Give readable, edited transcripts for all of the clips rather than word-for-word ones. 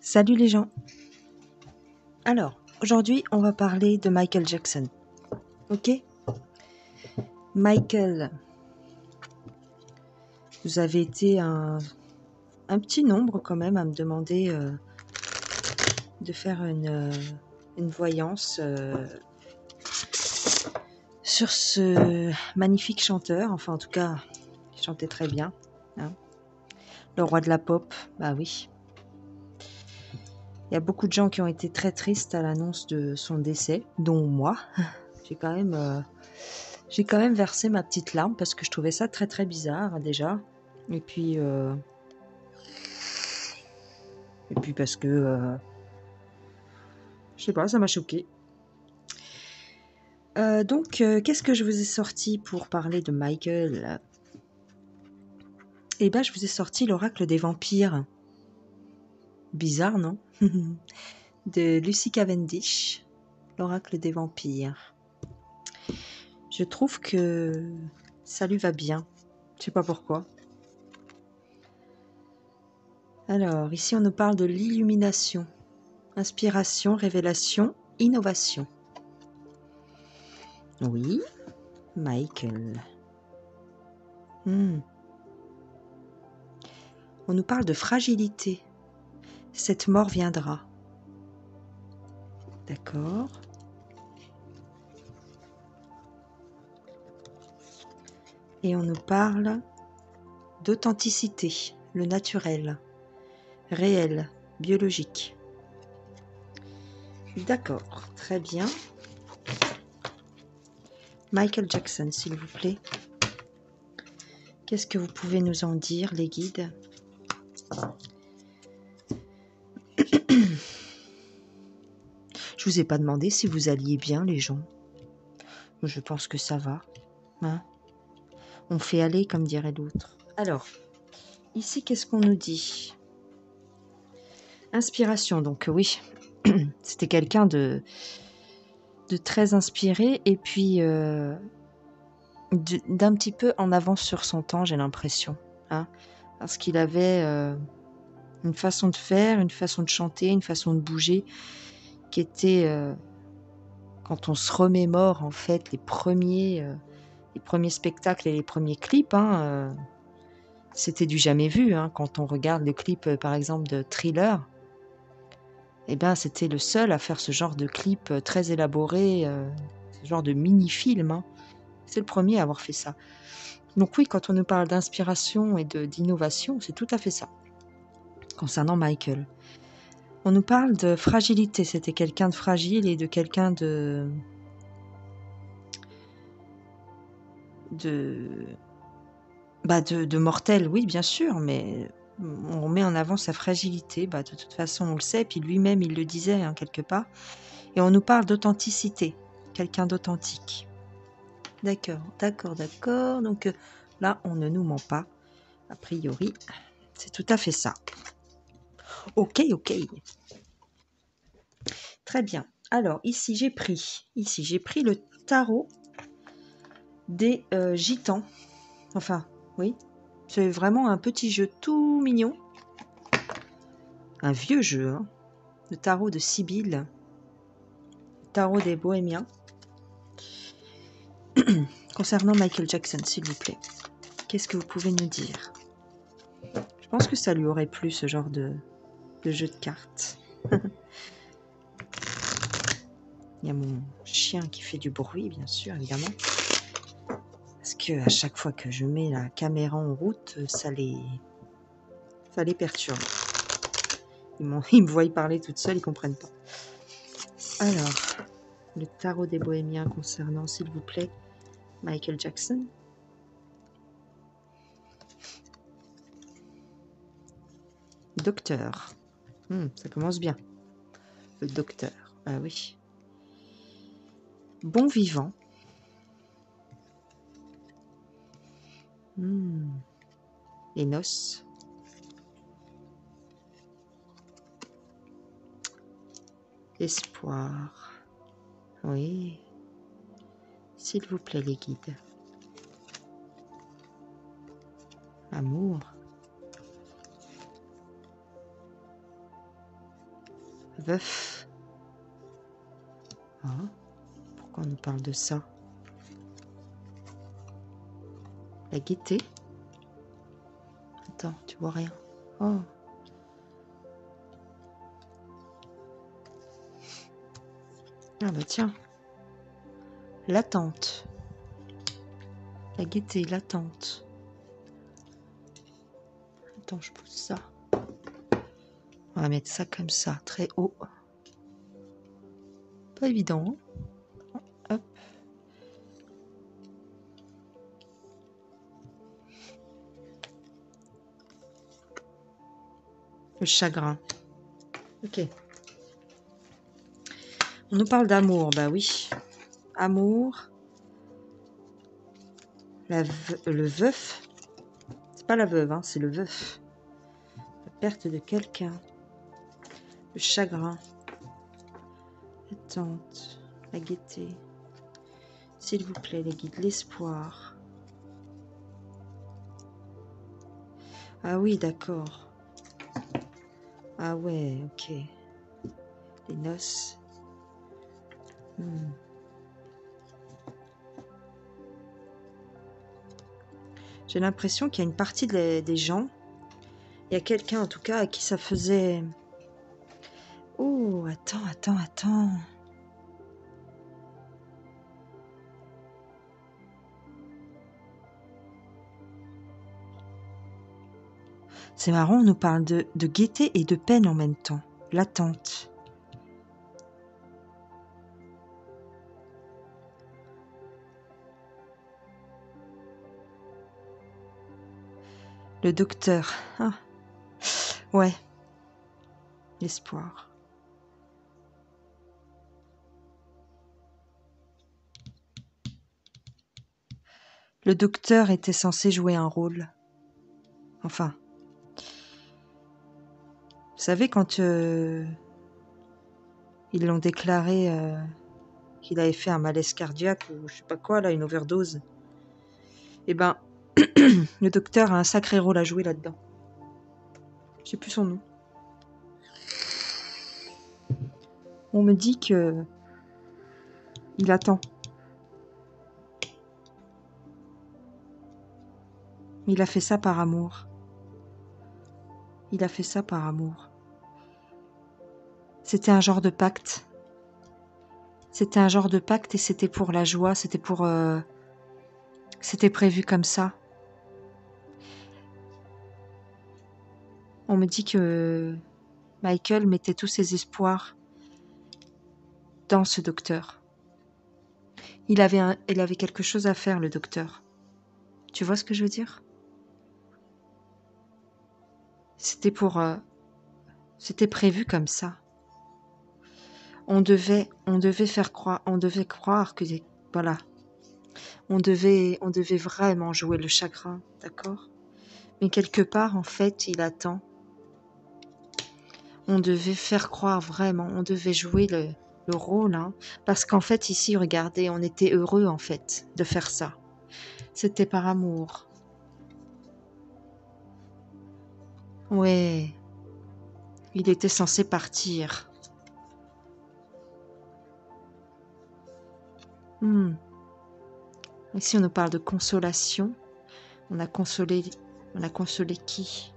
Salut les gens. Alors, aujourd'hui, on va parler de Michael Jackson. Ok? Michael, vous avez été un petit nombre quand même à me demander de faire une voyance sur ce magnifique chanteur. Enfin, en tout cas, il chantait très bien. Hein. Le roi de la pop, bah oui. Il y a beaucoup de gens qui ont été très tristes à l'annonce de son décès, dont moi. J'ai quand même versé ma petite larme parce que je trouvais ça très très bizarre déjà. Et puis parce que je sais pas, ça m'a choqué. Qu'est-ce que je vous ai sorti pour parler de Michael? Eh ben, je vous ai sorti l'oracle des vampires. Bizarre, non? De Lucy Cavendish, l'oracle des vampires. Je trouve que ça lui va bien. Je sais pas pourquoi. Alors, ici, on nous parle de l'illumination. Inspiration, révélation, innovation. Oui, Michael. On nous parle de fragilité. Cette mort viendra. D'accord. Et on nous parle d'authenticité, le naturel, réel, biologique. D'accord, très bien. Michael Jackson, s'il vous plaît. Qu'est-ce que vous pouvez nous en dire, les guides? Je vous ai pas demandé si vous alliez bien, les gens. Je pense que ça va. Hein? On fait aller, comme dirait l'autre. Alors, ici, qu'est-ce qu'on nous dit? Inspiration, donc oui. C'était quelqu'un de très inspiré et puis d'un petit peu en avance sur son temps, j'ai l'impression. Hein, parce qu'il avait une façon de faire, une façon de chanter, une façon de bouger qui était, quand on se remémore en fait les premiers spectacles et les premiers clips, hein, c'était du jamais vu. Hein, quand on regarde le clip par exemple de Thriller, eh ben, c'était le seul à faire ce genre de clip très élaboré, ce genre de mini-film. Hein. C'est le premier à avoir fait ça. Donc oui, quand on nous parle d'inspiration et d'innovation, c'est tout à fait ça. Concernant Michael. On nous parle de fragilité. C'était quelqu'un de fragile et de quelqu'un de mortel, oui, bien sûr, mais on met en avant sa fragilité. Bah, de toute façon, on le sait, puis lui-même, il le disait hein, quelque part. Et on nous parle d'authenticité. Quelqu'un d'authentique. D'accord. Donc là, on ne nous ment pas. A priori, c'est tout à fait ça. Ok. Très bien. Alors, ici, j'ai pris le tarot des gitans. Enfin, oui. C'est vraiment un petit jeu tout mignon. Un vieux jeu, hein. Le tarot de Sibylle. Le tarot des bohémiens. Concernant Michael Jackson, s'il vous plaît. Qu'est-ce que vous pouvez nous dire? Je pense que ça lui aurait plu, ce genre de jeu de cartes. Il y a mon chien qui fait du bruit, bien sûr, évidemment. Parce que à chaque fois que je mets la caméra en route, ça les perturbe. Ils me voient parler toute seule, ils comprennent pas. Alors, le tarot des bohémiens concernant, s'il vous plaît, Michael Jackson. Docteur. Ça commence bien. Le docteur. Ah oui. Bon vivant. Les noces. Espoir. Oui. S'il vous plaît, les guides. Amour. veuf. Ah, pourquoi on nous parle de ça? La gaieté. Attends, tu vois rien. Oh. Ah bah tiens. L'attente. La gaieté, l'attente. Attends, je pousse ça. On va mettre ça comme ça, très haut. Pas évident, hein? Hop. Le chagrin. Ok. On nous parle d'amour, bah oui. Amour. Le veuf. C'est pas la veuve, hein, c'est le veuf. La perte de quelqu'un. Le chagrin. L'attente. La gaieté. S'il vous plaît, les guides, l'espoir. Ah oui, d'accord. Ah ouais, ok. Les noces. J'ai l'impression qu'il y a une partie des gens, il y a quelqu'un en tout cas à qui ça faisait... Oh, attends. C'est marrant, on nous parle de gaieté et de peine en même temps. L'attente. Le docteur. Ah, ouais. L'espoir. Le docteur était censé jouer un rôle. Enfin. Vous savez, quand ils l'ont déclaré qu'il avait fait un malaise cardiaque ou je sais pas quoi, là, une overdose, eh ben, le docteur a un sacré rôle à jouer là-dedans. Je sais plus son nom. On me dit que il attend. Il a fait ça par amour. Il a fait ça par amour. C'était un genre de pacte. C'était un genre de pacte et c'était pour la joie, c'était pour... c'était prévu comme ça. On me dit que Michael mettait tous ses espoirs dans ce docteur. Il avait quelque chose à faire, le docteur. Tu vois ce que je veux dire? C'était pour... c'était prévu comme ça. On devait faire croire... On devait croire que... Voilà. On devait vraiment jouer le chagrin, d'accord? Mais quelque part, en fait, il attend. On devait faire croire vraiment, on devait jouer le rôle, hein, parce qu'en fait, ici, regardez, on était heureux, en fait, de faire ça. C'était par amour. Ouais. Il était censé partir. Ici, on nous parle de consolation. On a consolé qui?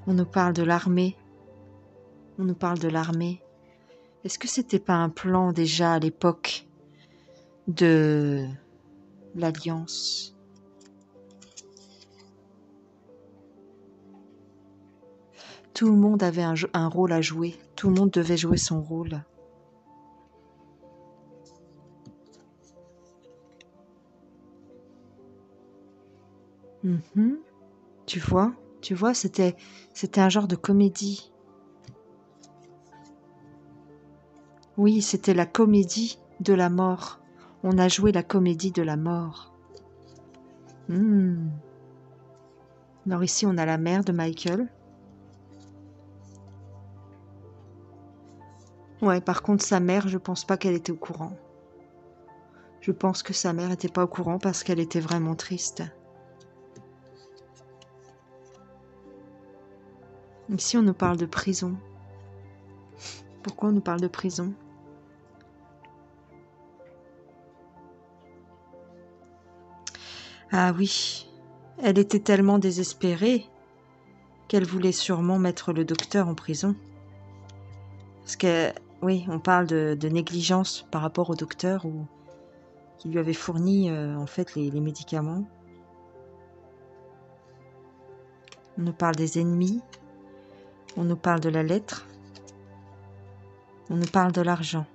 On nous parle de l'armée. On nous parle de l'armée. Est-ce que c'était pas un plan déjà à l'époque de l'Alliance? Tout le monde avait un rôle à jouer. Tout le monde devait jouer son rôle. Tu vois, c'était un genre de comédie. Oui, c'était la comédie de la mort. On a joué la comédie de la mort. Alors ici, on a la mère de Michael. Ouais, par contre, sa mère, je pense pas qu'elle était au courant. Je pense que sa mère était pas au courant parce qu'elle était vraiment triste. Ici, on nous parle de prison. Pourquoi on nous parle de prison? Ah oui, elle était tellement désespérée qu'elle voulait sûrement mettre le docteur en prison. Parce que, oui, on parle de négligence par rapport au docteur qui lui avait fourni en fait les médicaments. On nous parle des ennemis, on nous parle de la lettre, on nous parle de l'argent.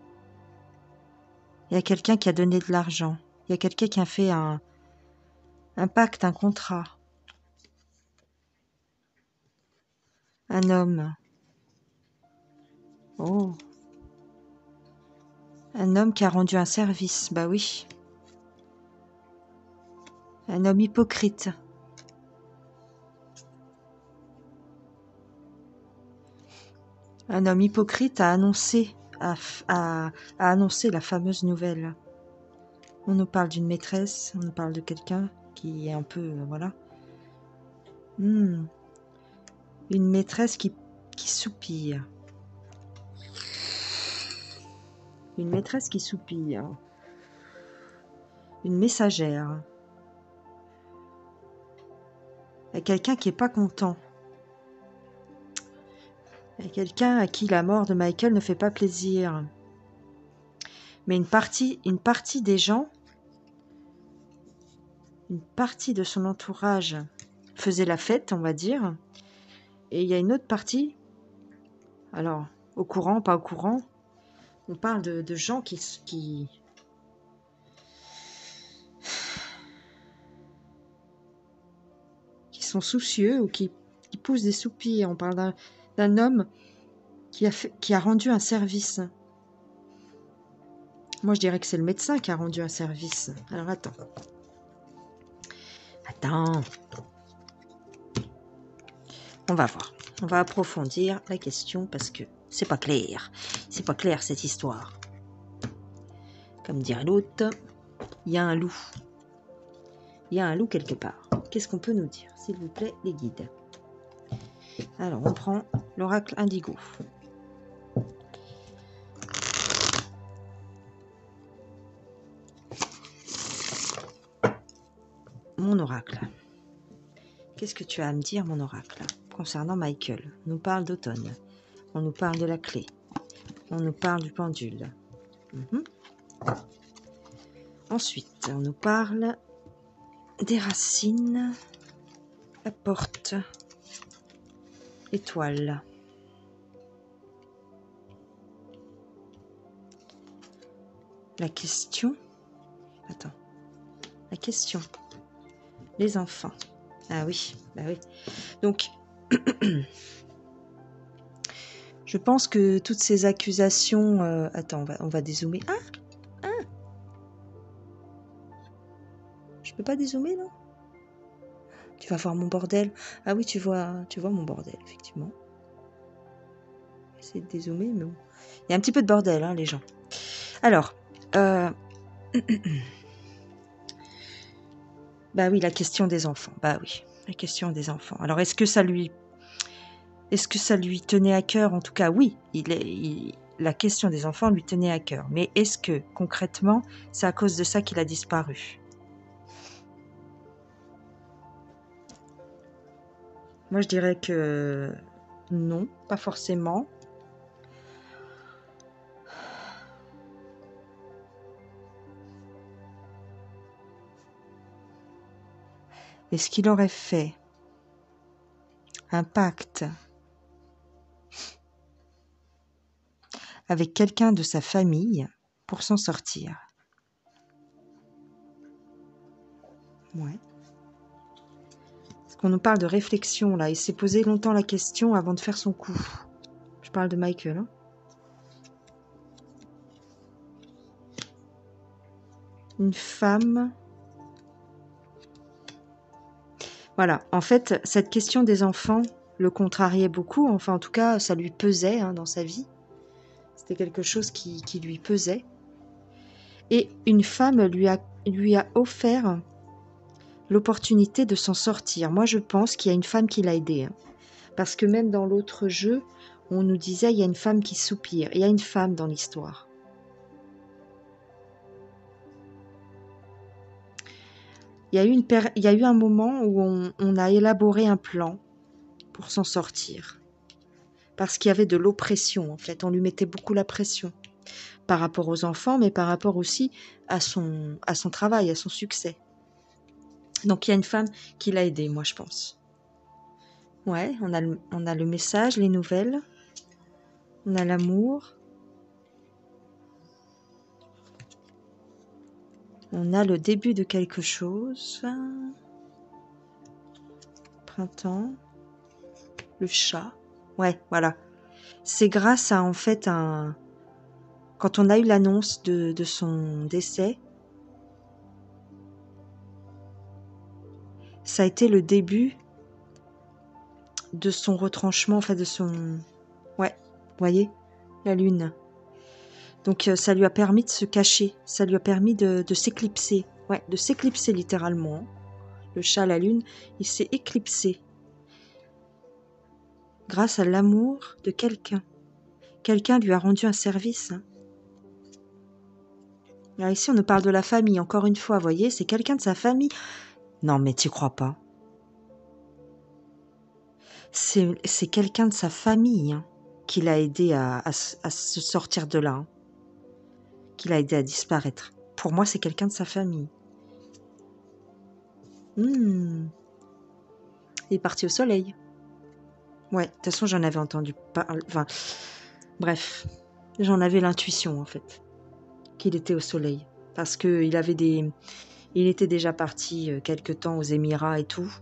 Il y a quelqu'un qui a donné de l'argent, il y a quelqu'un qui a fait un pacte, un contrat. Un homme. Oh. Un homme qui a rendu un service, bah oui. Un homme hypocrite. Un homme hypocrite a annoncé, a annoncé la fameuse nouvelle. On nous parle d'une maîtresse, on nous parle de quelqu'un qui est un peu, voilà. Une maîtresse qui soupire. Une maîtresse qui soupire. Une messagère. Et quelqu'un qui est pas content. Et quelqu'un à qui la mort de Michael ne fait pas plaisir. Mais une partie des gens, une partie de son entourage faisait la fête, on va dire. Et il y a une autre partie, alors, au courant, pas au courant, on parle de gens qui sont soucieux ou qui poussent des soupirs. On parle d'un homme qui a rendu un service. Moi, je dirais que c'est le médecin qui a rendu un service. Alors, attends. On va voir. On va approfondir la question parce que c'est pas clair. C'est pas clair, cette histoire. Comme dirait l'autre, il y a un loup. Il y a un loup quelque part. Qu'est-ce qu'on peut nous dire, s'il vous plaît, les guides? Alors, on prend l'oracle indigo. Mon oracle. Qu'est-ce que tu as à me dire, mon oracle, concernant Michael? On nous parle d'automne. On nous parle de la clé. On nous parle du pendule. Ensuite, on nous parle des racines, la porte, étoile. La question. Attends. La question. Les enfants. Ah oui, bah oui. Donc, je pense que toutes ces accusations... attends, on va dézoomer. Ah, je peux pas dézoomer, non? Tu vas voir mon bordel. Ah oui, tu vois mon bordel, effectivement. Essayer de dézoomer, mais bon. Il y a un petit peu de bordel, hein, les gens. Alors, bah oui, la question des enfants. Bah oui, la question des enfants. Alors, est-ce que ça lui tenait à cœur? En tout cas, oui, la question des enfants lui tenait à cœur. Mais est-ce que, concrètement, c'est à cause de ça qu'il a disparu? Moi, je dirais que non, pas forcément. Est-ce qu'il aurait fait un pacte avec quelqu'un de sa famille pour s'en sortir? Ouais. Parce qu'on nous parle de réflexion, là. Il s'est posé longtemps la question avant de faire son coup. Je parle de Michael, hein. Une femme... Voilà, en fait, cette question des enfants le contrariait beaucoup. Enfin, en tout cas, ça lui pesait, hein, dans sa vie. C'était quelque chose qui lui pesait. Et une femme lui a offert l'opportunité de s'en sortir. Moi, je pense qu'il y a une femme qui l'a aidé. Hein. Parce que même dans l'autre jeu, on nous disait, il y a une femme qui soupire. Il y a une femme dans l'histoire. Il y a eu un moment où on a élaboré un plan pour s'en sortir. Parce qu'il y avait de l'oppression, en fait. On lui mettait beaucoup la pression. Par rapport aux enfants, mais par rapport aussi à son travail, à son succès. Donc il y a une femme qui l'a aidé, moi je pense. Ouais, on a le message, les nouvelles. On a l'amour. On a le début de quelque chose. Printemps. Le chat. Ouais, voilà. C'est grâce à en fait un... Quand on a eu l'annonce de son décès, ça a été le début de son retranchement, enfin de son... Ouais, vous voyez, la lune. Donc ça lui a permis de se cacher, ça lui a permis de s'éclipser. Ouais, de s'éclipser littéralement. Le chat, la lune, il s'est éclipsé. Grâce à l'amour de quelqu'un. Quelqu'un lui a rendu un service. Hein. Là, ici, on nous parle de la famille, encore une fois, vous voyez, c'est quelqu'un de sa famille. Non, mais tu crois pas. C'est quelqu'un de sa famille hein, qui l'a aidé à se sortir de là. Hein. Qui l'a aidé à disparaître. Pour moi, c'est quelqu'un de sa famille. Il est parti au soleil. Ouais, de toute façon, j'en avais entendu parler. Enfin, bref, j'en avais l'intuition, en fait, qu'il était au soleil. Parce qu'il avait des... Il était déjà parti quelque temps aux Émirats et tout,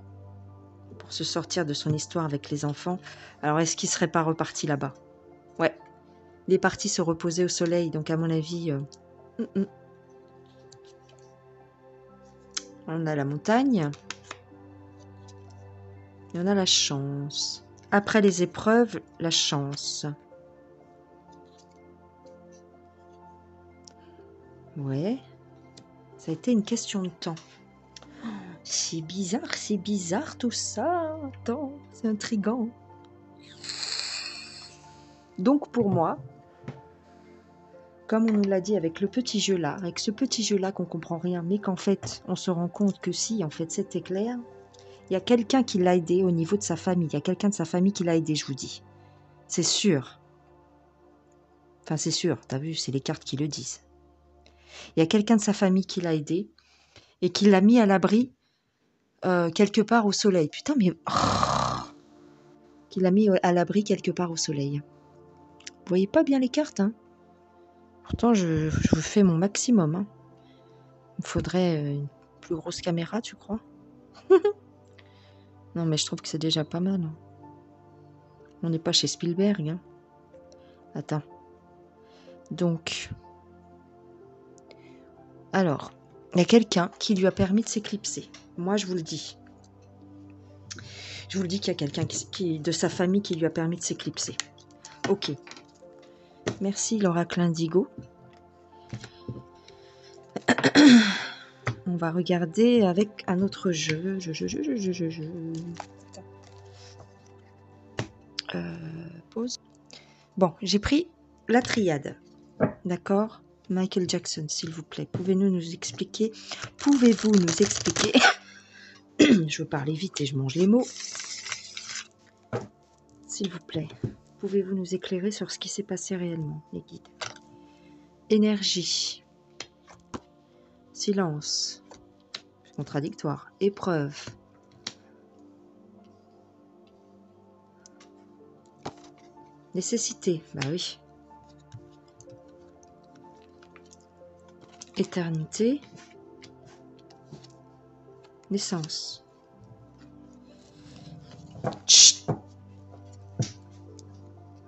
pour se sortir de son histoire avec les enfants. Alors, est-ce qu'il serait pas reparti là-bas? Ouais. Il est parti se reposer au soleil, donc à mon avis... On a la montagne. Et on a la chance. Après les épreuves, la chance. Ouais. Ça a été une question de temps. C'est bizarre tout ça. Attends, c'est intriguant. Donc pour moi, comme on nous l'a dit avec le petit jeu là, avec ce petit jeu là qu'on comprend rien, mais qu'en fait on se rend compte que si, en fait c'était clair, il y a quelqu'un qui l'a aidé au niveau de sa famille. Il y a quelqu'un de sa famille qui l'a aidé, je vous dis. C'est sûr. Enfin c'est sûr, t'as vu, c'est les cartes qui le disent. Il y a quelqu'un de sa famille qui l'a aidé et qui l'a mis à l'abri quelque part au soleil. Putain, mais... Qui l'a mis à l'abri quelque part au soleil. Vous voyez pas bien les cartes, hein? Pourtant, je vous fais mon maximum. Hein. Il me faudrait une plus grosse caméra, tu crois? Non, mais je trouve que c'est déjà pas mal. Hein. On n'est pas chez Spielberg. Hein. Attends. Donc... Alors, il y a quelqu'un qui lui a permis de s'éclipser. Moi, je vous le dis. Je vous le dis qu'il y a quelqu'un de sa famille qui lui a permis de s'éclipser. Ok. Merci, l'oracle indigo. On va regarder avec un autre jeu. Pause. Bon, j'ai pris la triade. D'accord? Michael Jackson, s'il vous plaît. Pouvez-vous nous expliquer Je veux parler vite et je mange les mots. S'il vous plaît. Pouvez-vous nous éclairer sur ce qui s'est passé réellement, les guides? Énergie. Silence. Contradictoire. Épreuve. Nécessité. Bah oui. Éternité. Naissance. Chut.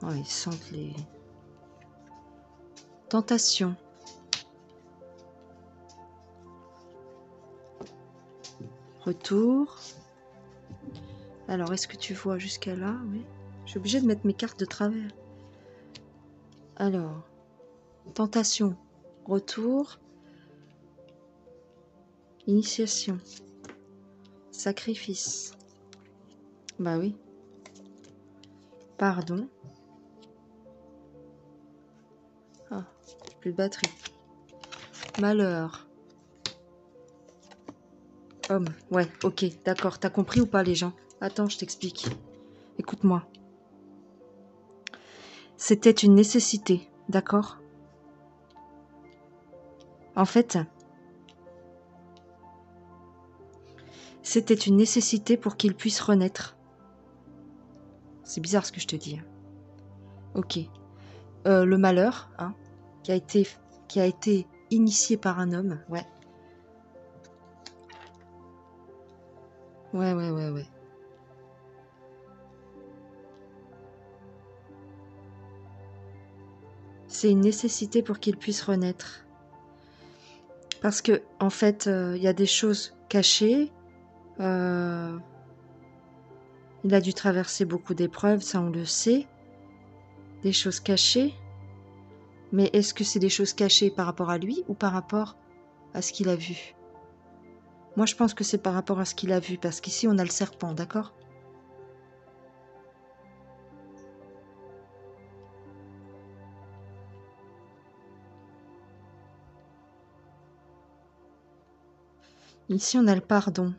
Oh, ils sentent les... Tentation. Retour. Alors, est-ce que tu vois jusqu'à là? Oui. Je suis obligée de mettre mes cartes de travers. Alors, tentation. Retour. Initiation. Sacrifice. Bah oui. Pardon. Ah, plus de batterie. Malheur. Homme. Ouais, ok, d'accord. T'as compris ou pas, les gens? Attends, je t'explique. Écoute-moi. C'était une nécessité, d'accord? En fait, c'était une nécessité pour qu'il puisse renaître. C'est bizarre ce que je te dis. Ok. Le malheur, hein, qui a été initié par un homme, ouais. Ouais. C'est une nécessité pour qu'il puisse renaître. Parce que, en fait, il y a des choses cachées. Il a dû traverser beaucoup d'épreuves, ça on le sait. Des choses cachées. Mais est-ce que c'est des choses cachées par rapport à lui ou par rapport à ce qu'il a vu? Moi, je pense que c'est par rapport à ce qu'il a vu, parce qu'ici, on a le serpent, d'accord? Ici, on a le pardon.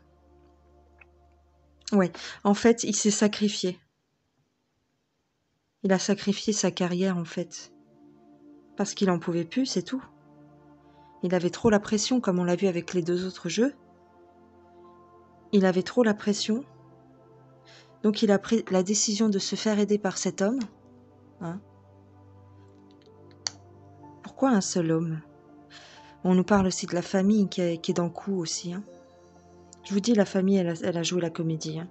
Ouais, en fait, il s'est sacrifié. Il a sacrifié sa carrière, en fait. Parce qu'il en pouvait plus, c'est tout. Il avait trop la pression, comme on l'a vu avec les 2 autres jeux. Il avait trop la pression. Donc, il a pris la décision de se faire aider par cet homme. Hein. Pourquoi un seul homme? On nous parle aussi de la famille qui est dans le coup aussi. Hein. Je vous dis, la famille, elle a joué la comédie. Hein.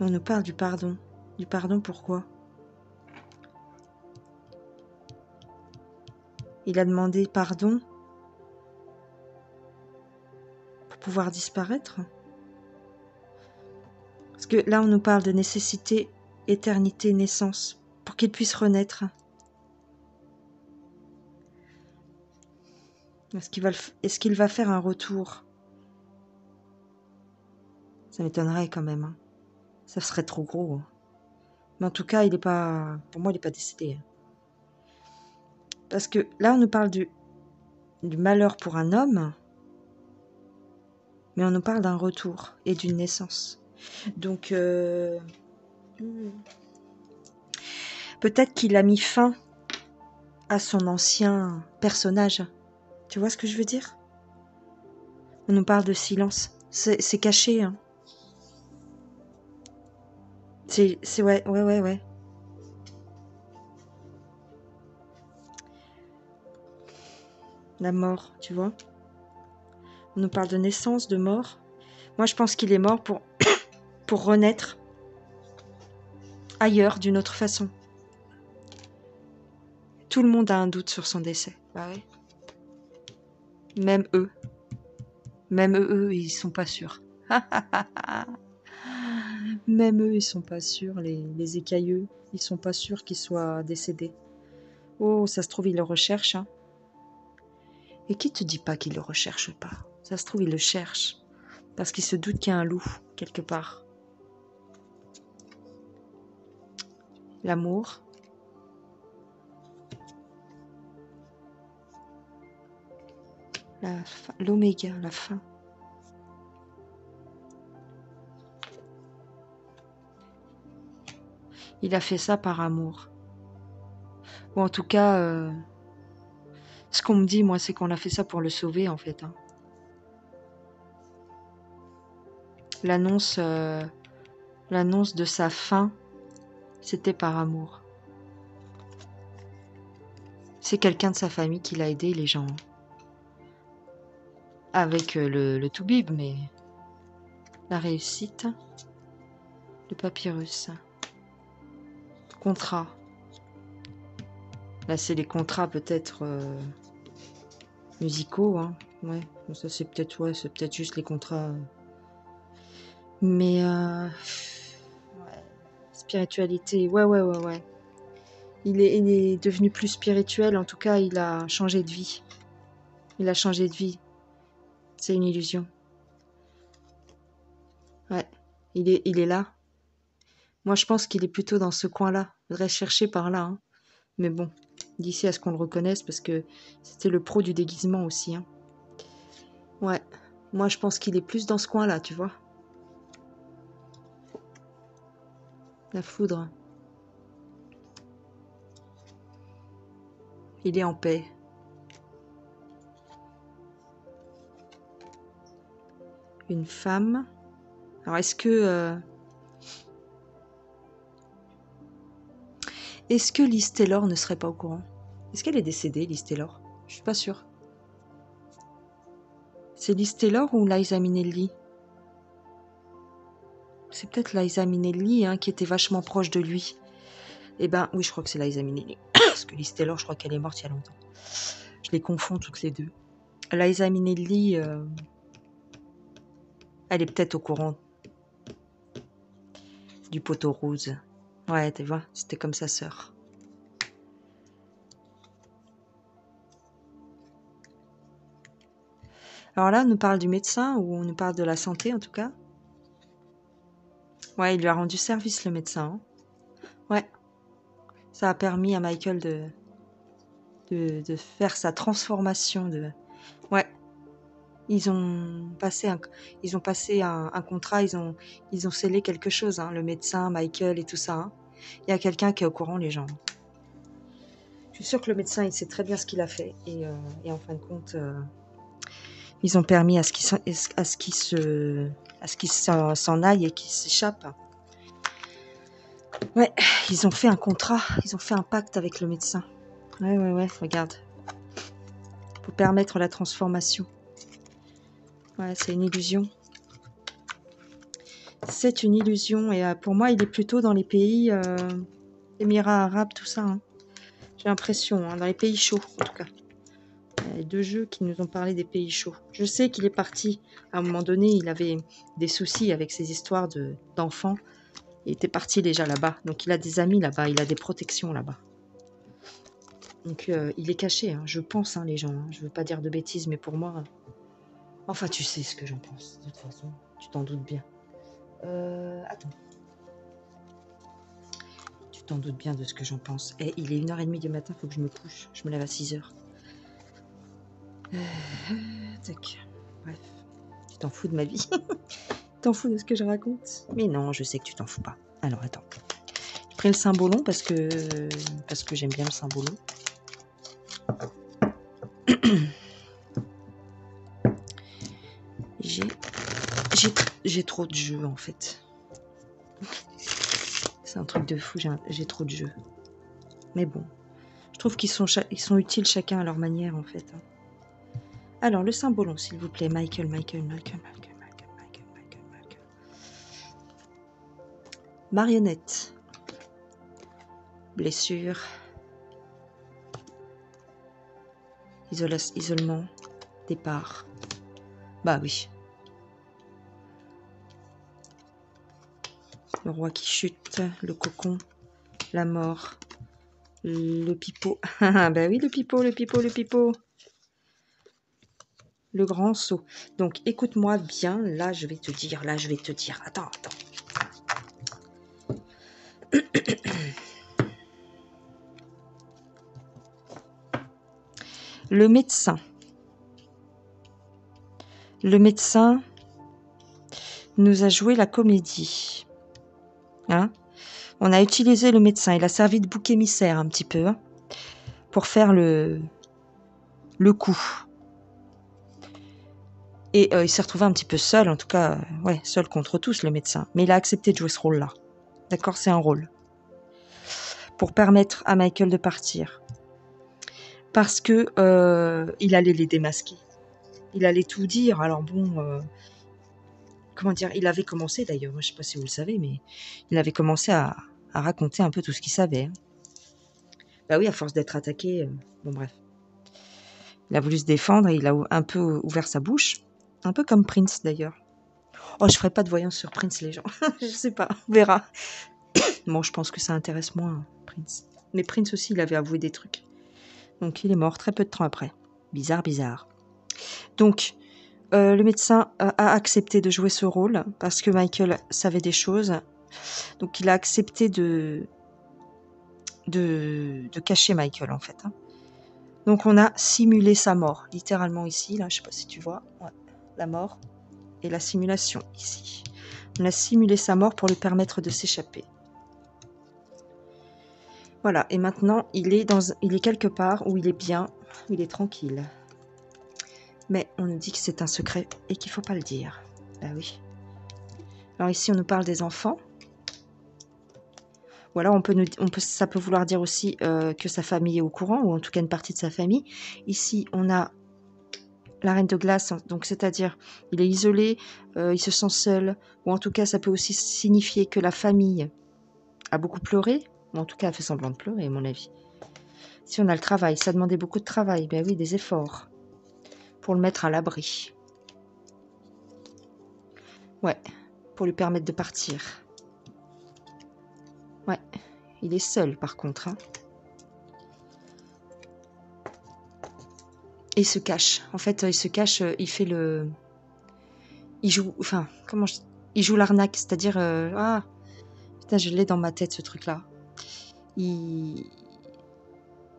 On nous parle du pardon. Du pardon, pourquoi? Il a demandé pardon pour pouvoir disparaître. Parce que là, on nous parle de nécessité, éternité, naissance, pour qu'il puisse renaître. Est-ce qu'il va faire un retour? Ça m'étonnerait quand même. Hein. Ça serait trop gros. Hein. Mais en tout cas, il est pas. Pour moi, il n'est pas décédé. Hein. Parce que là, on nous parle du malheur pour un homme, mais on nous parle d'un retour et d'une naissance. Donc, peut-être qu'il a mis fin à son ancien personnage. Tu vois ce que je veux dire? On nous parle de silence. C'est caché. Hein. C'est ouais. La mort, tu vois. On nous parle de naissance, de mort. Moi, je pense qu'il est mort pour renaître ailleurs, d'une autre façon. Tout le monde a un doute sur son décès. Bah ouais. Même eux. Même eux, ils sont pas sûrs. Même eux, ils sont pas sûrs, les écailleux. Ils sont pas sûrs qu'ils soient décédés. Oh, ça se trouve, ils le recherchent. Hein. Et qui te dit pas qu'il le recherche pas? Ça se trouve, il le cherche. Parce qu'il se doute qu'il y a un loup, quelque part. L'amour. L'oméga, la fin. Il a fait ça par amour. Ou en tout cas, ce qu'on me dit, moi, c'est qu'on a fait ça pour le sauver, en fait. Hein. L'annonce de sa fin, c'était par amour. C'est quelqu'un de sa famille qui l'a aidé, les gens. Avec le toubib, mais la réussite, le papyrus, contrat. Là, c'est les contrats peut-être musicaux, hein. Ouais, bon, ça c'est peut-être juste les contrats. Mais ouais. Spiritualité, ouais. Il est devenu plus spirituel, en tout cas, il a changé de vie. Il a changé de vie. C'est une illusion. Ouais, il est là. Moi, je pense qu'il est plutôt dans ce coin-là. Faudrait chercher par là, hein. Mais bon, d'ici à ce qu'on le reconnaisse, parce que c'était le pro du déguisement aussi, hein. Ouais, moi, je pense qu'il est plus dans ce coin-là, tu vois. La foudre. Il est en paix. Une femme. Alors, est-ce que Liz Taylor ne serait pas au courant? Est-ce qu'elle est décédée, Liz Taylor? Je suis pas sûre. C'est Liz Taylor ou Liza Minnelli? C'est peut-être Liza Minnelli, hein, qui était vachement proche de lui. Eh ben, oui, je crois que c'est Liza Minnelli. Parce que Liz Taylor, je crois qu'elle est morte il y a longtemps. Je les confonds toutes les deux. Liza Minnelli, elle est peut-être au courant du poteau rose. Ouais, tu vois, c'était comme sa sœur. Alors là, on nous parle du médecin, ou on nous parle de la santé en tout cas. Ouais, il lui a rendu service, le médecin, hein. Ouais, ça a permis à Michael de faire sa transformation. Ouais, ils ont passé un contrat, ils ont scellé quelque chose, hein, le médecin, Michael et tout ça, hein. Il y a quelqu'un qui est au courant, les gens. Je suis sûre que le médecin, il sait très bien ce qu'il a fait. Et en fin de compte, ils ont permis à ce qu'il s'en aille et qu'il s'échappe. Ouais, ils ont fait un contrat, ils ont fait un pacte avec le médecin. Ouais, regarde. Pour permettre la transformation. Ouais, c'est une illusion. C'est une illusion. Et pour moi, il est plutôt dans les pays, Émirats arabes, tout ça, hein. J'ai l'impression, hein, dans les pays chauds, en tout cas. Il y a les 2 jeux qui nous ont parlé des pays chauds. Je sais qu'il est parti, à un moment donné, il avait des soucis avec ses histoires d'enfants. Il était parti déjà là-bas. Donc il a des amis là-bas, il a des protections là-bas. Donc il est caché, hein, je pense, hein, les gens. Hein. Je veux pas dire de bêtises, mais pour moi... Enfin, tu sais ce que j'en pense, de toute façon. Tu t'en doutes bien. Attends. Tu t'en doutes bien de ce que j'en pense. Et il est 1h30 du matin, faut que je me couche. Je me lève à 6h. Tac. Bref. Tu t'en fous de ma vie. T'en fous de ce que je raconte? Mais non, je sais que tu t'en fous pas. Alors, attends. J'ai pris le cymbolon parce que j'aime bien le cymbolon. J'ai trop de jeux, en fait. C'est un truc de fou, j'ai trop de jeux. Mais bon, je trouve qu'ils sont utiles chacun à leur manière, en fait. Alors, le symbolon, s'il vous plaît. Michael. Marionnette. Blessure. Isolement. Départ. Bah oui. Le roi qui chute. Le cocon. La mort. Le pipeau. Bah oui, le pipeau. Le grand saut. Donc, écoute-moi bien. Là, je vais te dire. Attends. Le médecin nous a joué la comédie. Hein? On a utilisé le médecin. Il a servi de bouc émissaire un petit peu, hein, pour faire le coup. Et il s'est retrouvé un petit peu seul, en tout cas, seul contre tous, le médecin. Mais il a accepté de jouer ce rôle-là. D'accord, c'est un rôle. Pour permettre à Michael de partir. Parce que il allait les démasquer. Il allait tout dire. Alors bon, comment dire, il avait commencé d'ailleurs, je ne sais pas si vous le savez, mais il avait commencé à raconter un peu tout ce qu'il savait. Hein. Bah oui, à force d'être attaqué, bon bref. Il a voulu se défendre et il a un peu ouvert sa bouche. Un peu comme Prince d'ailleurs. Oh, je ferai pas de voyance sur Prince, les gens. Je sais pas, on verra. Bon, je pense que ça intéresse moins Prince. Mais Prince aussi, il avait avoué des trucs. Donc il est mort très peu de temps après. Bizarre. Donc, le médecin a accepté de jouer ce rôle parce que Michael savait des choses. Donc il a accepté de cacher Michael en fait. Hein. Donc on a simulé sa mort, littéralement ici, là, je sais pas si tu vois, ouais, la mort et la simulation ici. On a simulé sa mort pour lui permettre de s'échapper. Voilà, et maintenant il est quelque part où il est bien, où il est tranquille. Mais on nous dit que c'est un secret et qu'il faut pas le dire. Bah oui. Alors ici on nous parle des enfants. Voilà, ça peut vouloir dire aussi que sa famille est au courant, ou en tout cas une partie de sa famille. Ici, on a la reine de glace, donc c'est-à-dire il est isolé, il se sent seul, ou en tout cas ça peut aussi signifier que la famille a beaucoup pleuré, ou en tout cas a fait semblant de pleurer à mon avis. Si on a le travail, ça demandait beaucoup de travail, ben oui, des efforts, pour le mettre à l'abri. Ouais, pour lui permettre de partir. Ouais, il est seul par contre, hein. Et il se cache. En fait, il se cache, il fait le... Il joue... Enfin, il joue l'arnaque, c'est-à-dire... ah, putain, je l'ai dans ma tête, ce truc-là. Il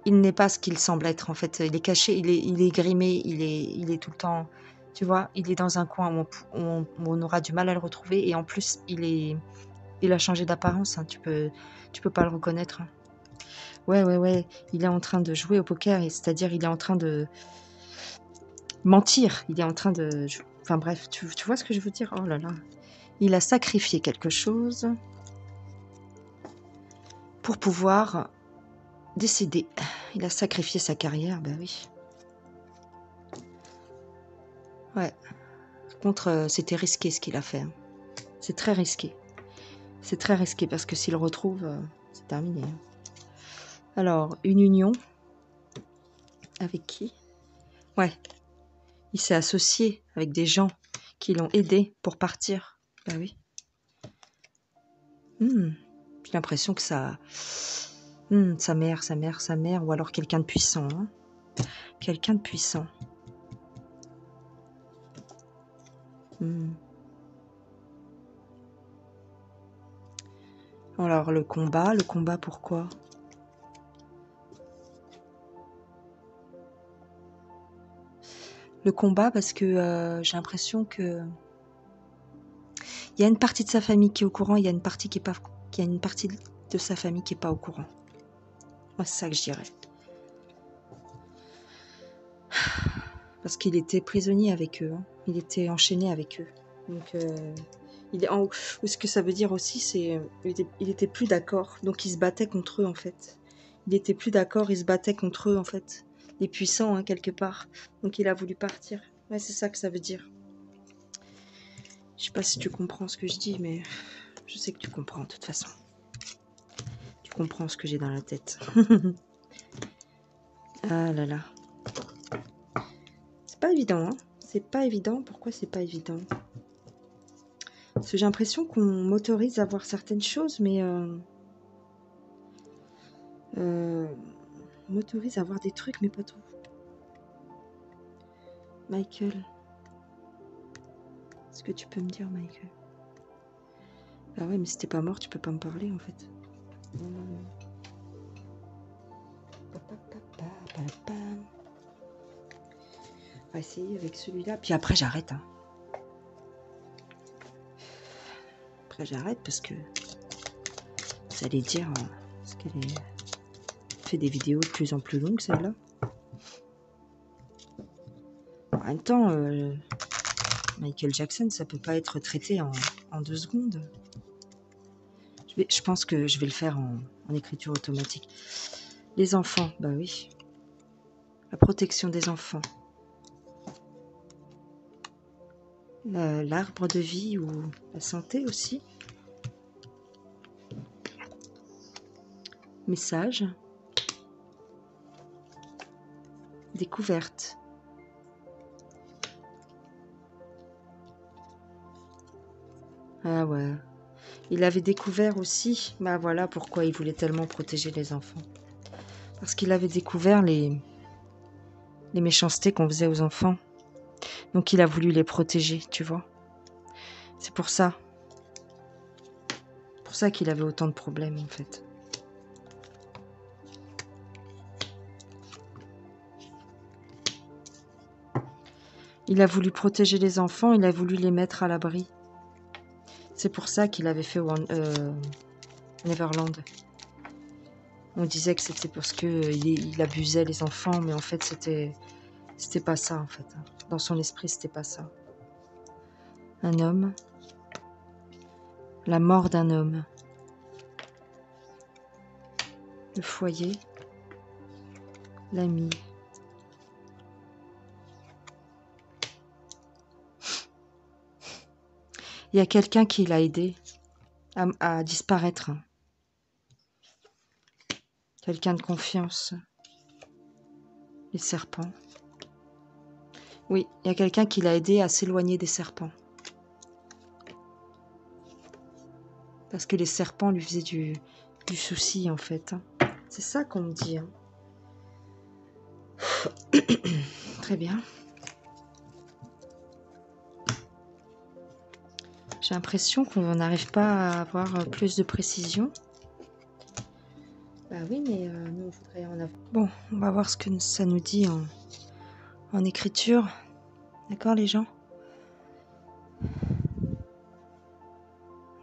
n'est pas ce qu'il semble être, en fait. Il est caché, il est grimé, il est tout le temps... Tu vois, il est dans un coin où on aura du mal à le retrouver. Et en plus, il a changé d'apparence, hein. Tu peux pas le reconnaître. Hein. Ouais. Il est en train de jouer au poker, c'est-à-dire il est en train de... mentir, il est en train de... Enfin bref, tu vois ce que je veux dire? Oh là là. Il a sacrifié quelque chose pour pouvoir décéder. Il a sacrifié sa carrière, ben oui. Ouais. Par contre, c'était risqué ce qu'il a fait. C'est très risqué. C'est très risqué parce que s'il le retrouve, c'est terminé. Alors, une union. Avec qui? Ouais. Il s'est associé avec des gens qui l'ont aidé pour partir. Ben oui. J'ai l'impression que ça... sa mère, ou alors quelqu'un de puissant. Hein. Quelqu'un de puissant. Alors le combat pourquoi? Le combat parce que j'ai l'impression que il y a une partie de sa famille qui est au courant, il y a une partie une partie de sa famille qui est pas au courant. Moi c'est ça que je dirais. Parce qu'il était prisonnier avec eux, hein. Il était enchaîné avec eux. Donc ce que ça veut dire aussi, c'est il était plus d'accord. Donc il se battait contre eux en fait. Il était plus d'accord, il se battait contre eux en fait. Les puissants hein, quelque part. Donc il a voulu partir. Ouais, c'est ça que ça veut dire. Je sais pas si tu comprends ce que je dis, mais je sais que tu comprends de toute façon. Tu comprends ce que j'ai dans la tête. Ah là là. C'est pas évident, hein. C'est pas évident. Pourquoi c'est pas évident? Parce que j'ai l'impression qu'on m'autorise à voir certaines choses, mais on m'autorise à voir des trucs, mais pas tout. Michael. Est-ce que tu peux me dire, Michael? Ah ouais, mais si t'es pas mort, tu peux pas me parler, en fait. Non. On va essayer avec celui-là. Puis après, j'arrête. Hein. Après, j'arrête parce que vous allez dire parce qu'elle fait des vidéos de plus en plus longues, celle-là. En même temps, Michael Jackson, ça peut pas être traité en 2 secondes. Je pense que je vais le faire en écriture automatique. Les enfants, bah oui. La protection des enfants. L'arbre de vie ou la santé aussi. Message. Découverte. Ah ouais. Il avait découvert aussi, bah voilà pourquoi il voulait tellement protéger les enfants. Parce qu'il avait découvert les méchancetés qu'on faisait aux enfants. Donc il a voulu les protéger, tu vois. C'est pour ça. Pour ça qu'il avait autant de problèmes, en fait. Il a voulu protéger les enfants, il a voulu les mettre à l'abri. C'est pour ça qu'il avait fait Neverland. On disait que c'était parce que il abusait les enfants, mais en fait c'était pas ça en fait. Dans son esprit c'était pas ça. Un homme, la mort d'un homme, le foyer, l'ami. Il y a quelqu'un qui l'a aidé à disparaître. Quelqu'un de confiance. Les serpents. Oui, il y a quelqu'un qui l'a aidé à s'éloigner des serpents. Parce que les serpents lui faisaient du souci, en fait. C'est ça qu'on me dit. Très bien. J'ai l'impression qu'on n'arrive pas à avoir plus de précision. Bah oui, mais nous, on voudrait en avoir. Bon, on va voir ce que ça nous dit en écriture. D'accord, les gens?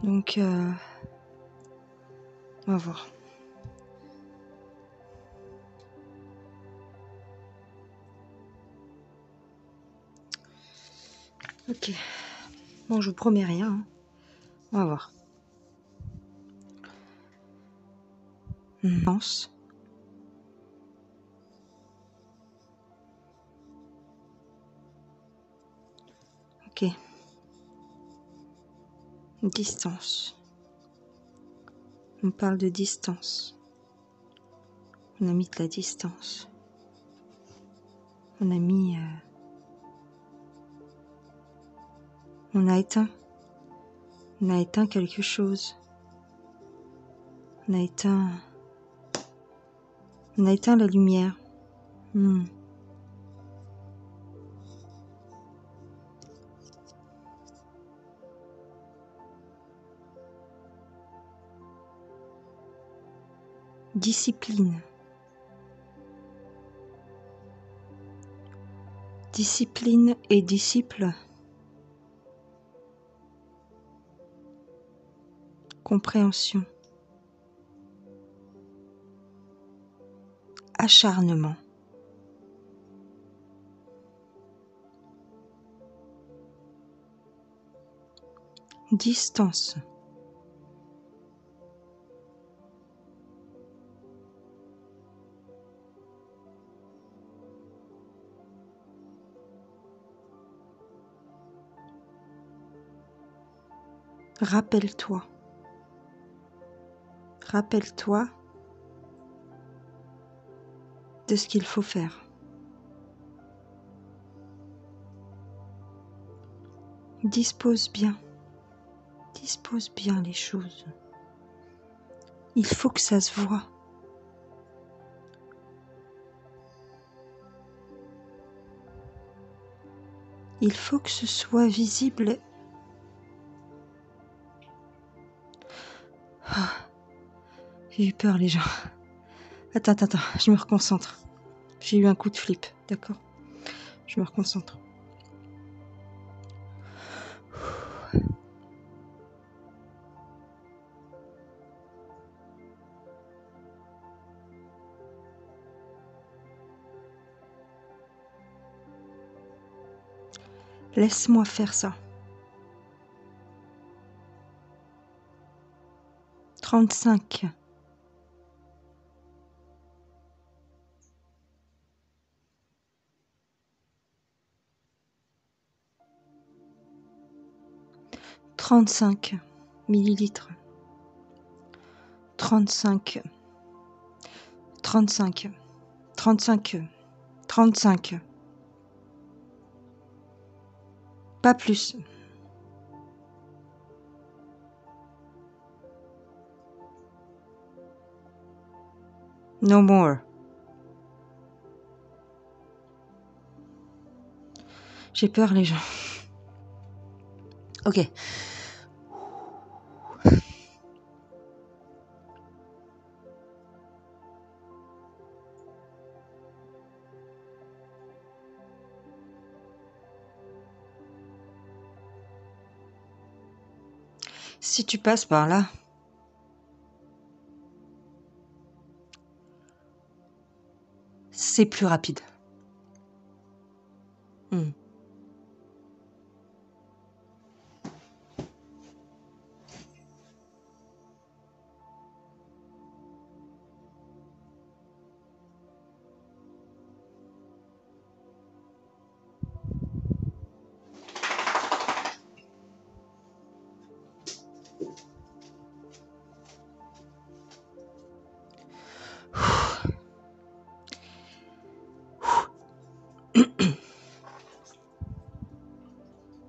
Donc, on va voir. Ok. Bon, je vous promets rien. Hein. On va voir. Pense. Ok. Distance. On parle de distance. On a mis de la distance. On a mis... On a éteint. On a éteint quelque chose. On a éteint... On a éteint la lumière. Discipline. Discipline et disciple. Compréhension. Acharnement. Distance. Rappelle-toi. Rappelle-toi de ce qu'il faut faire. Dispose bien. Dispose bien les choses. Il faut que ça se voie. Il faut que ce soit visible. Ah, j'ai eu peur les gens. Attends, je me reconcentre. J'ai eu un coup de flip, d'accord? Je me reconcentre. Laisse-moi faire ça. 35. 35 millilitres. 35. 35. 35. 35. Pas plus. No more. J'ai peur, les gens. Ok. Si tu passes par là, c'est plus rapide. Hmm.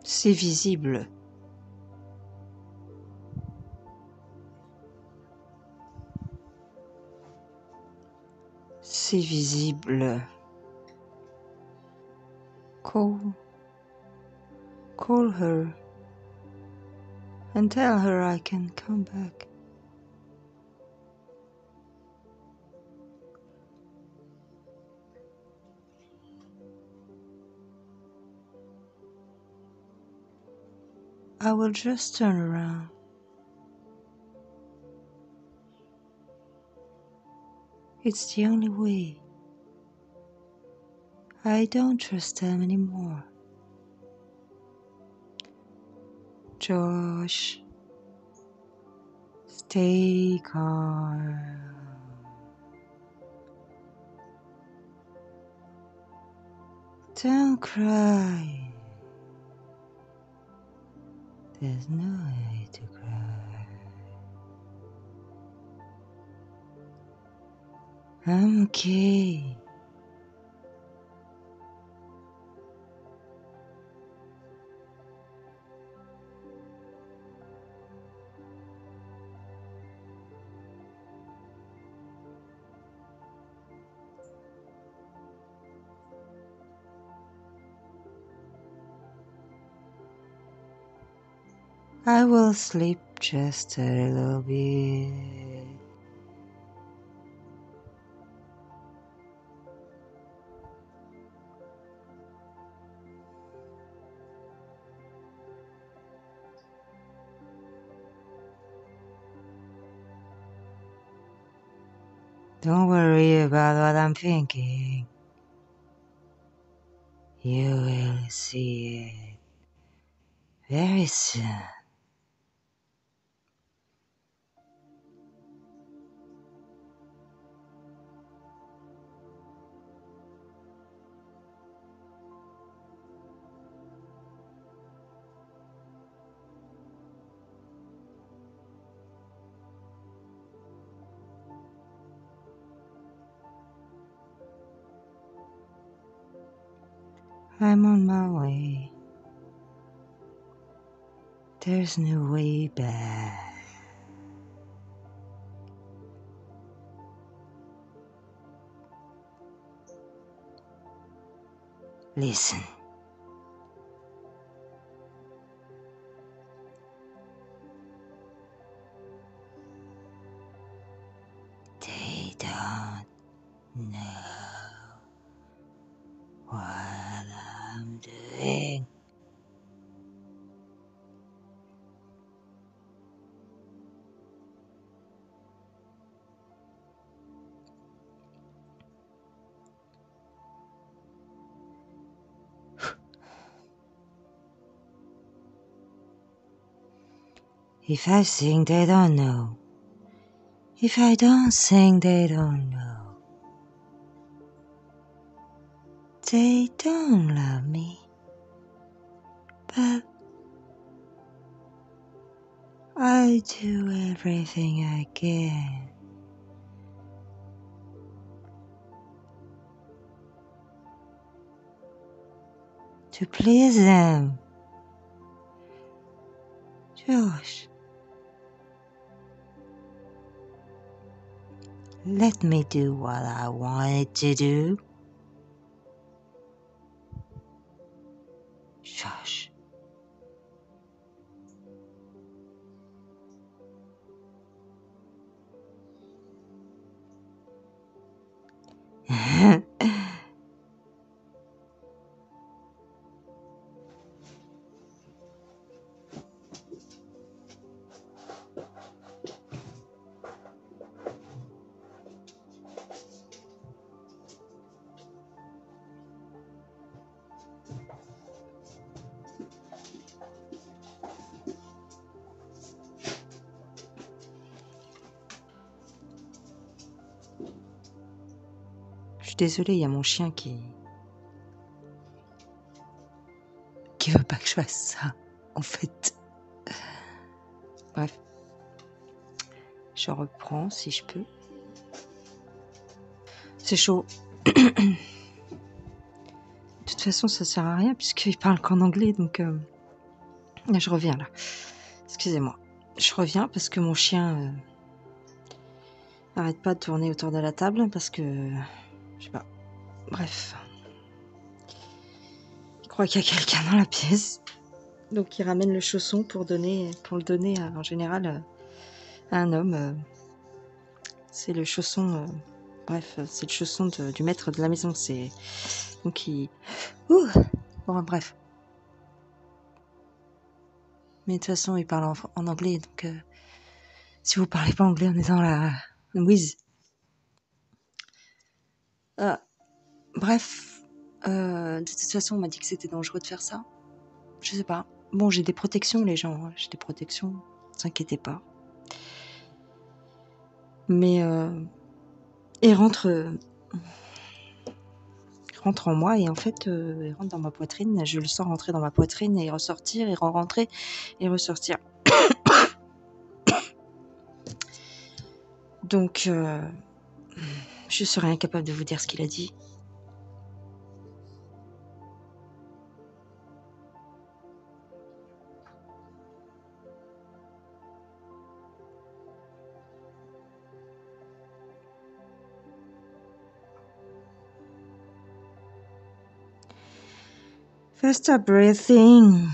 C'est visible. C'est visible. Call her and tell her I can come back. I will just turn around. It's the only way. I don't trust them anymore. Josh, stay calm. Don't cry. There's no way to cry. I'm okay. I will sleep just a little bit. Don't worry about what I'm thinking. You will see it very soon. I'm on my way. There's no way back. Listen. They don't know what I'm doing. If I sing, they don't know. If I don't sing, they don't know. They don't love me. But I do everything I can to please them. Josh, let me do what I wanted to do. suis désolée, il y a mon chien qui veut pas que je fasse ça, en fait. Bref. Je reprends si je peux. C'est chaud. De toute façon, ça sert à rien puisqu'il parle qu'en anglais, donc je reviens là. Excusez-moi. Je reviens parce que mon chien n'arrête pas de tourner autour de la table parce que je sais pas. Bref. Il croit qu'il y a quelqu'un dans la pièce. Donc il ramène le chausson pour le donner en général à un homme. C'est le chausson. Bref, c'est le chausson du maître de la maison. C'est donc il. Ouh bon, bref. Mais de toute façon, il parle en anglais, donc si vous parlez pas anglais en étant la Louise. Bref, de toute façon, on m'a dit que c'était dangereux de faire ça. Je sais pas. Bon, j'ai des protections, les gens. J'ai des protections. Ne vous inquiétez pas. Mais il rentre en moi et en fait, il rentre dans ma poitrine. Je le sens rentrer dans ma poitrine et ressortir et rentrer et ressortir. Donc, je serais incapable de vous dire ce qu'il a dit. First stop breathing.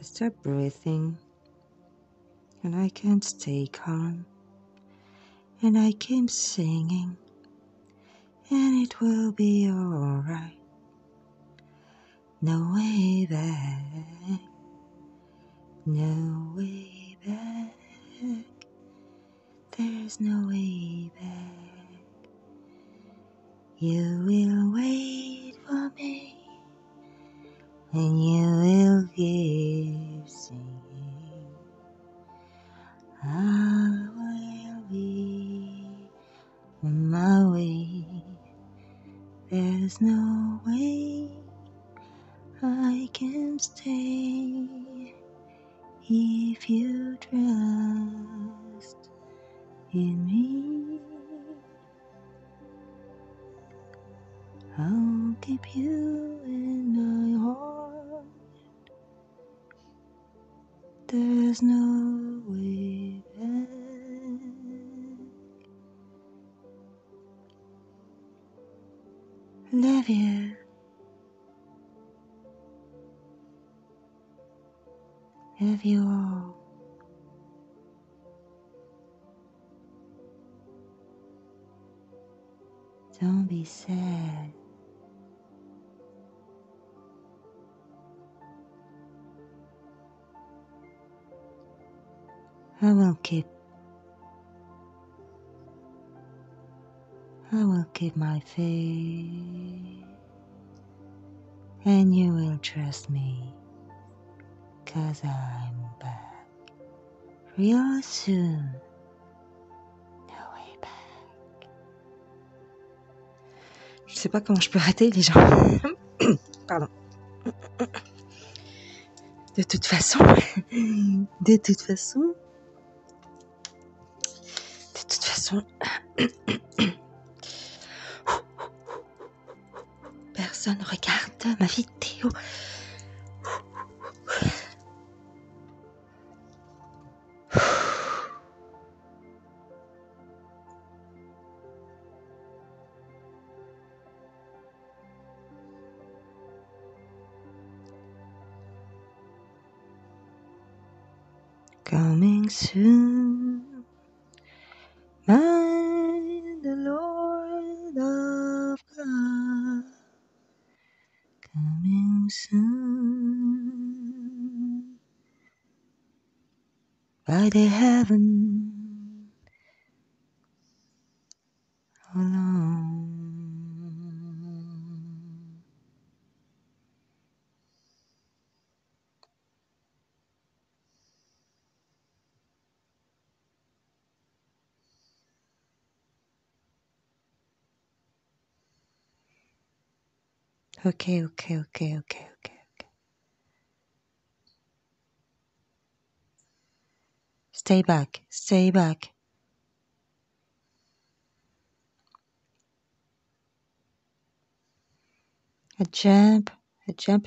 Stop breathing. And I can't stay calm. And I keep singing. And it will be alright. No way back. No way back. There's no way back. You will wait for me. And you will keep singing. I will be on my way. There's no way I can stay if you trust in me. I'll keep you in my heart. There's no way back. Love you. Love you all. Don't be sad. I will keep my faith. And you will trust me. 'Cause I'm back real soon. No way back. Je sais pas comment je peux arrêter les gens. Pardon. De toute façon, personne regarde ma vidéo. Coming soon, the Lord of God. Coming soon, by the heaven alone. Okay, okay, okay, okay, okay. Stay back, stay back. I jump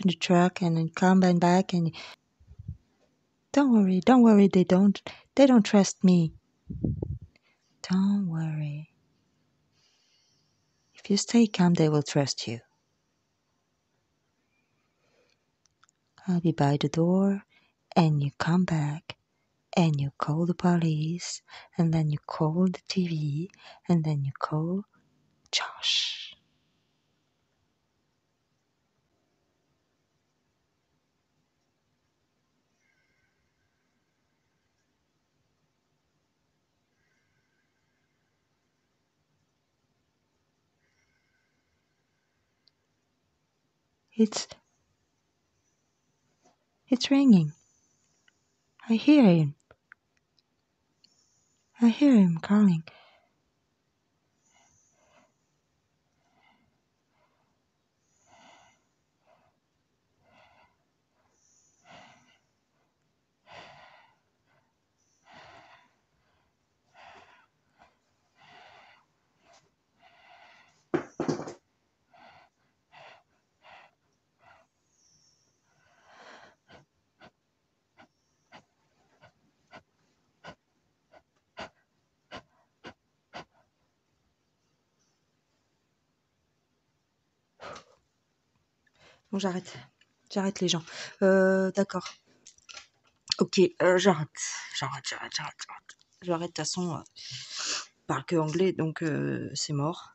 in the truck and then come back and don't worry, they don't trust me. Don't worry. If you stay calm, they will trust you. I'll be by the door and you come back and you call the police and then you call the TV and then you call Josh. It's ringing. I hear him. I hear him calling. Bon, j'arrête. J'arrête les gens. D'accord. Ok, j'arrête. J'arrête, de toute façon, je parle que anglais, donc c'est mort.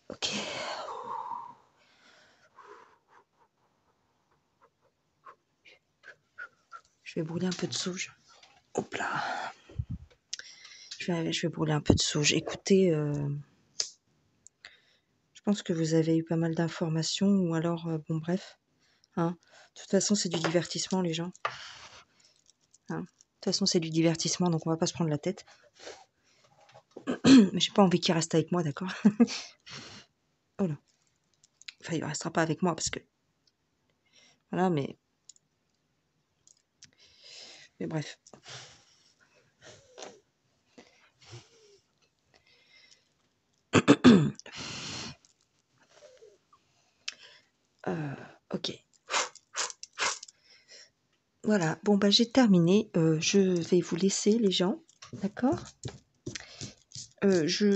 Ok. Je vais brûler un peu de sauge. Hop là. Je vais brûler un peu de sauge. Écoutez, je pense que vous avez eu pas mal d'informations, ou alors, bon, bref. Hein. De toute façon, c'est du divertissement, les gens. Hein. De toute façon, c'est du divertissement, donc on va pas se prendre la tête. Mais j'ai pas envie qu'il reste avec moi, d'accord? Oh là. Enfin, il restera pas avec moi, parce que... Voilà, mais bref. Ok. Voilà, bon bah j'ai terminé. Je vais vous laisser les gens, d'accord? Je